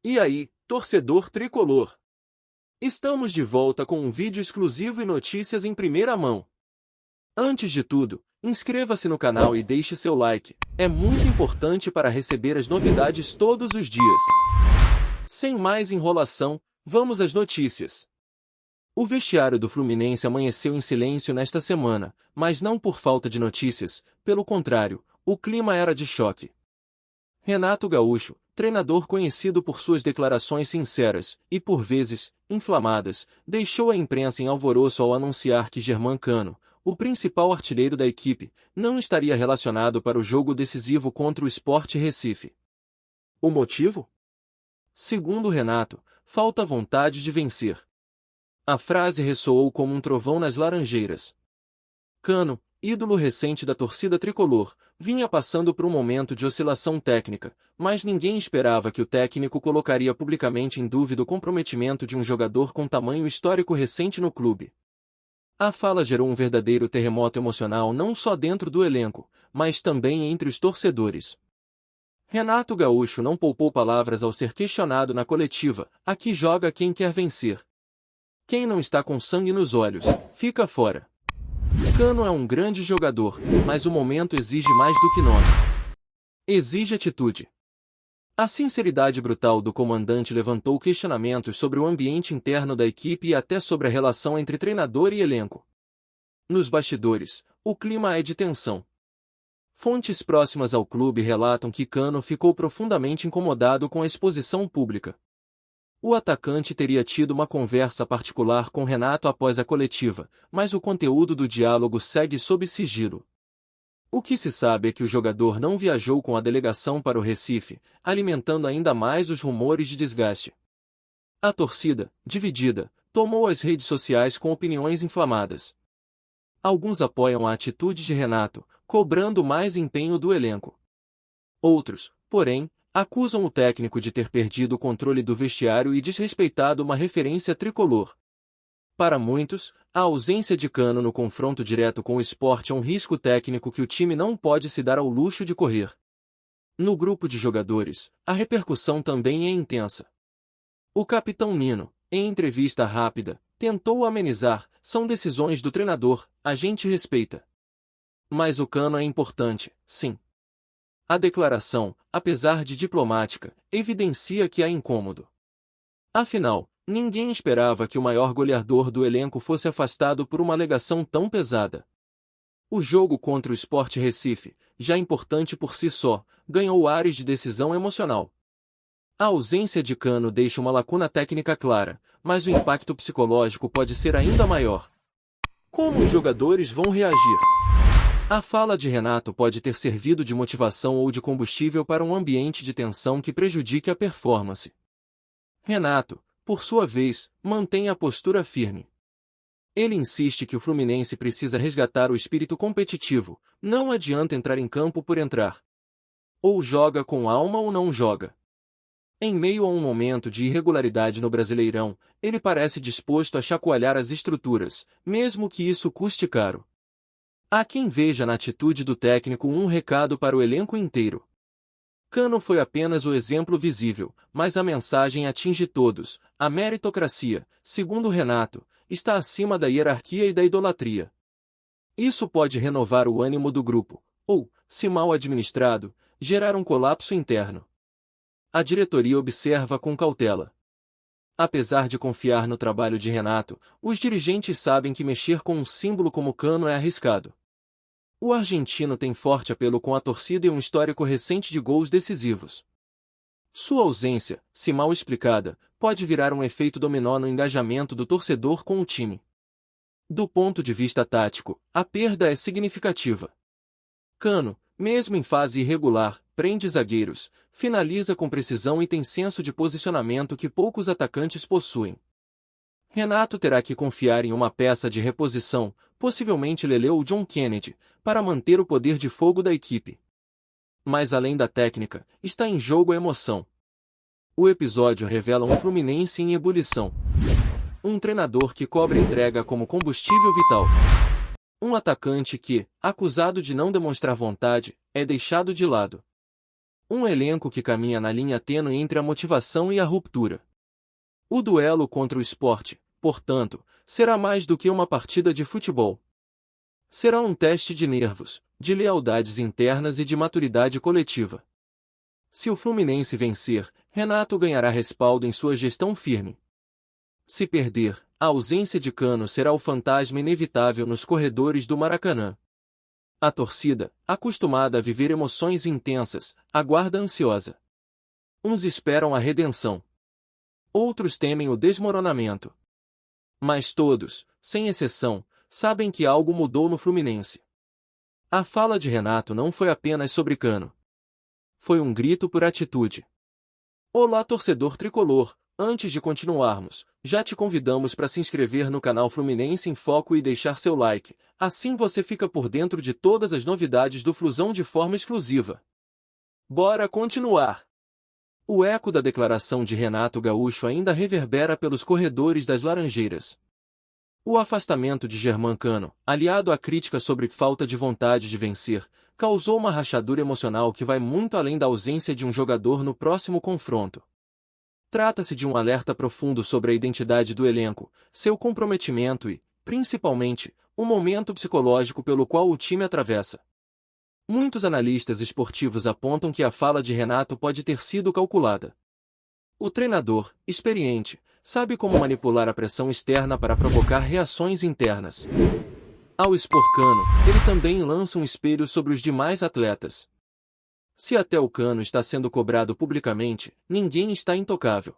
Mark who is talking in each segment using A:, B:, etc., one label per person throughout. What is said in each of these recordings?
A: E aí, torcedor tricolor? Estamos de volta com um vídeo exclusivo e notícias em primeira mão. Antes de tudo, inscreva-se no canal e deixe seu like. É muito importante para receber as novidades todos os dias. Sem mais enrolação, vamos às notícias. O vestiário do Fluminense amanheceu em silêncio nesta semana, mas não por falta de notícias, pelo contrário, o clima era de choque. Renato Gaúcho, treinador conhecido por suas declarações sinceras e, por vezes, inflamadas, deixou a imprensa em alvoroço ao anunciar que Germán Cano, o principal artilheiro da equipe, não estaria relacionado para o jogo decisivo contra o Sport Recife. O motivo? Segundo Renato, falta vontade de vencer. A frase ressoou como um trovão nas Laranjeiras. Cano, ídolo recente da torcida tricolor, vinha passando por um momento de oscilação técnica, mas ninguém esperava que o técnico colocaria publicamente em dúvida o comprometimento de um jogador com tamanho histórico recente no clube. A fala gerou um verdadeiro terremoto emocional não só dentro do elenco, mas também entre os torcedores. Renato Gaúcho não poupou palavras ao ser questionado na coletiva: aqui joga quem quer vencer. Quem não está com sangue nos olhos, fica fora. Cano é um grande jogador, mas o momento exige mais do que nome. Exige atitude. A sinceridade brutal do comandante levantou questionamentos sobre o ambiente interno da equipe e até sobre a relação entre treinador e elenco. Nos bastidores, o clima é de tensão. Fontes próximas ao clube relatam que Cano ficou profundamente incomodado com a exposição pública. O atacante teria tido uma conversa particular com Renato após a coletiva, mas o conteúdo do diálogo segue sob sigilo. O que se sabe é que o jogador não viajou com a delegação para o Recife, alimentando ainda mais os rumores de desgaste. A torcida, dividida, tomou as redes sociais com opiniões inflamadas. Alguns apoiam a atitude de Renato, cobrando mais empenho do elenco. Outros, porém, acusam o técnico de ter perdido o controle do vestiário e desrespeitado uma referência tricolor. Para muitos, a ausência de Cano no confronto direto com o Sport é um risco técnico que o time não pode se dar ao luxo de correr. No grupo de jogadores, a repercussão também é intensa. O capitão Nino, em entrevista rápida, tentou amenizar: são decisões do treinador, a gente respeita. Mas o Cano é importante, sim. A declaração, apesar de diplomática, evidencia que há incômodo. Afinal, ninguém esperava que o maior goleador do elenco fosse afastado por uma alegação tão pesada. O jogo contra o Sport Recife, já importante por si só, ganhou ares de decisão emocional. A ausência de Cano deixa uma lacuna técnica clara, mas o impacto psicológico pode ser ainda maior. Como os jogadores vão reagir? A fala de Renato pode ter servido de motivação ou de combustível para um ambiente de tensão que prejudique a performance. Renato, por sua vez, mantém a postura firme. Ele insiste que o Fluminense precisa resgatar o espírito competitivo, não adianta entrar em campo por entrar. Ou joga com alma ou não joga. Em meio a um momento de irregularidade no Brasileirão, ele parece disposto a chacoalhar as estruturas, mesmo que isso custe caro. Há quem veja na atitude do técnico um recado para o elenco inteiro. Cano foi apenas o exemplo visível, mas a mensagem atinge todos. A meritocracia, segundo Renato, está acima da hierarquia e da idolatria. Isso pode renovar o ânimo do grupo, ou, se mal administrado, gerar um colapso interno. A diretoria observa com cautela. Apesar de confiar no trabalho de Renato, os dirigentes sabem que mexer com um símbolo como Cano é arriscado. O argentino tem forte apelo com a torcida e um histórico recente de gols decisivos. Sua ausência, se mal explicada, pode virar um efeito dominó no engajamento do torcedor com o time. Do ponto de vista tático, a perda é significativa. Cano, mesmo em fase irregular, prende zagueiros, finaliza com precisão e tem senso de posicionamento que poucos atacantes possuem. Renato terá que confiar em uma peça de reposição, possivelmente Lele ou John Kennedy, para manter o poder de fogo da equipe. Mas além da técnica, está em jogo a emoção. O episódio revela um Fluminense em ebulição. Um treinador que cobra entrega como combustível vital. Um atacante que, acusado de não demonstrar vontade, é deixado de lado. Um elenco que caminha na linha tênue entre a motivação e a ruptura. O duelo contra o Sport, portanto, será mais do que uma partida de futebol. Será um teste de nervos, de lealdades internas e de maturidade coletiva. Se o Fluminense vencer, Renato ganhará respaldo em sua gestão firme. Se perder, a ausência de Cano será o fantasma inevitável nos corredores do Maracanã. A torcida, acostumada a viver emoções intensas, aguarda ansiosa. Uns esperam a redenção. Outros temem o desmoronamento. Mas todos, sem exceção, sabem que algo mudou no Fluminense. A fala de Renato não foi apenas sobre Cano. Foi um grito por atitude. Olá, torcedor tricolor! Antes de continuarmos, já te convidamos para se inscrever no canal Fluminense em Foco e deixar seu like, assim você fica por dentro de todas as novidades do Flusão de forma exclusiva. Bora continuar! O eco da declaração de Renato Gaúcho ainda reverbera pelos corredores das Laranjeiras. O afastamento de Germán Cano, aliado à crítica sobre falta de vontade de vencer, causou uma rachadura emocional que vai muito além da ausência de um jogador no próximo confronto. Trata-se de um alerta profundo sobre a identidade do elenco, seu comprometimento e, principalmente, o momento psicológico pelo qual o time atravessa. Muitos analistas esportivos apontam que a fala de Renato pode ter sido calculada. O treinador, experiente, sabe como manipular a pressão externa para provocar reações internas. Ao expor Cano, ele também lança um espelho sobre os demais atletas. Se até o Cano está sendo cobrado publicamente, ninguém está intocável.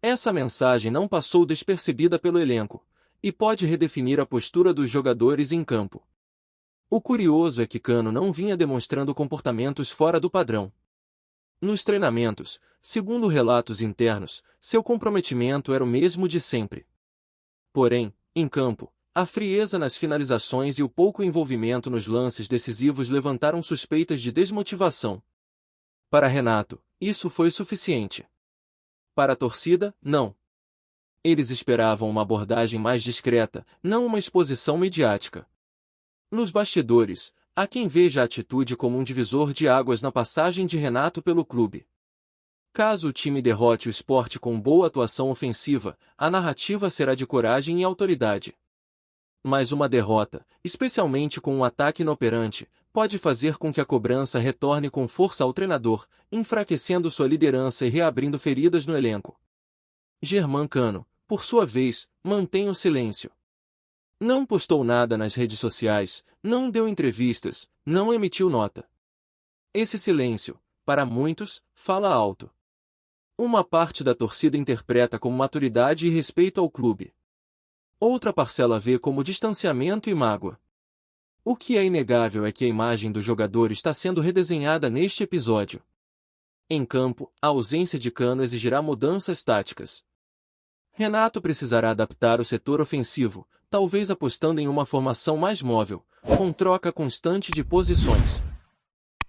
A: Essa mensagem não passou despercebida pelo elenco, e pode redefinir a postura dos jogadores em campo. O curioso é que Cano não vinha demonstrando comportamentos fora do padrão. Nos treinamentos, segundo relatos internos, seu comprometimento era o mesmo de sempre. Porém, em campo, a frieza nas finalizações e o pouco envolvimento nos lances decisivos levantaram suspeitas de desmotivação. Para Renato, isso foi suficiente. Para a torcida, não. Eles esperavam uma abordagem mais discreta, não uma exposição midiática. Nos bastidores, há quem veja a atitude como um divisor de águas na passagem de Renato pelo clube. Caso o time derrote o Sport com boa atuação ofensiva, a narrativa será de coragem e autoridade. Mas uma derrota, especialmente com um ataque inoperante, pode fazer com que a cobrança retorne com força ao treinador, enfraquecendo sua liderança e reabrindo feridas no elenco. Germán Cano, por sua vez, mantém o silêncio. Não postou nada nas redes sociais, não deu entrevistas, não emitiu nota. Esse silêncio, para muitos, fala alto. Uma parte da torcida interpreta como maturidade e respeito ao clube. Outra parcela vê como distanciamento e mágoa. O que é inegável é que a imagem do jogador está sendo redesenhada neste episódio. Em campo, a ausência de Cano exigirá mudanças táticas. Renato precisará adaptar o setor ofensivo, talvez apostando em uma formação mais móvel, com troca constante de posições.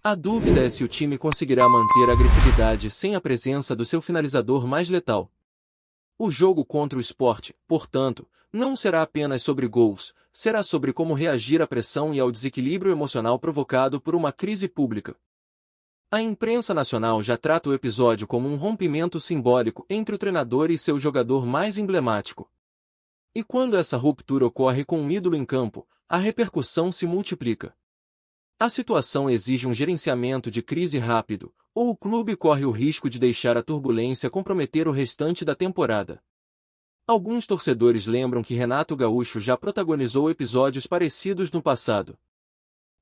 A: A dúvida é se o time conseguirá manter a agressividade sem a presença do seu finalizador mais letal. O jogo contra o Sport, portanto, não será apenas sobre gols, será sobre como reagir à pressão e ao desequilíbrio emocional provocado por uma crise pública. A imprensa nacional já trata o episódio como um rompimento simbólico entre o treinador e seu jogador mais emblemático. E quando essa ruptura ocorre com um ídolo em campo, a repercussão se multiplica. A situação exige um gerenciamento de crise rápido, ou o clube corre o risco de deixar a turbulência comprometer o restante da temporada. Alguns torcedores lembram que Renato Gaúcho já protagonizou episódios parecidos no passado.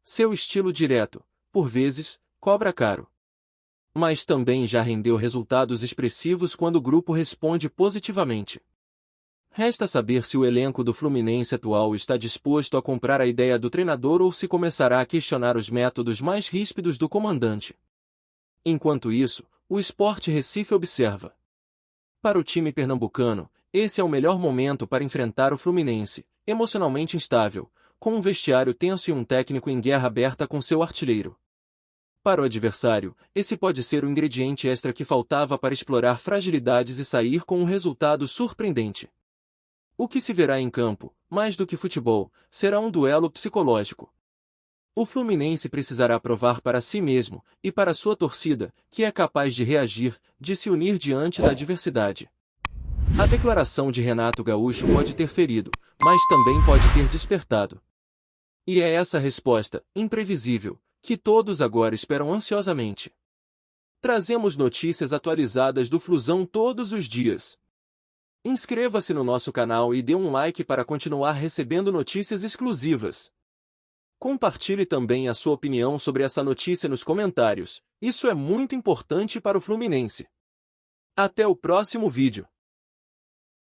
A: Seu estilo direto, por vezes, cobra caro. Mas também já rendeu resultados expressivos quando o grupo responde positivamente. Resta saber se o elenco do Fluminense atual está disposto a comprar a ideia do treinador ou se começará a questionar os métodos mais ríspidos do comandante. Enquanto isso, o Sport Recife observa. Para o time pernambucano, esse é o melhor momento para enfrentar o Fluminense, emocionalmente instável, com um vestiário tenso e um técnico em guerra aberta com seu artilheiro. Para o adversário, esse pode ser o ingrediente extra que faltava para explorar fragilidades e sair com um resultado surpreendente. O que se verá em campo, mais do que futebol, será um duelo psicológico. O Fluminense precisará provar para si mesmo, e para sua torcida, que é capaz de reagir, de se unir diante da adversidade. A declaração de Renato Gaúcho pode ter ferido, mas também pode ter despertado. E é essa resposta, imprevisível, que todos agora esperam ansiosamente. Trazemos notícias atualizadas do Flusão todos os dias. Inscreva-se no nosso canal e dê um like para continuar recebendo notícias exclusivas. Compartilhe também a sua opinião sobre essa notícia nos comentários, isso é muito importante para o Fluminense. Até o próximo vídeo.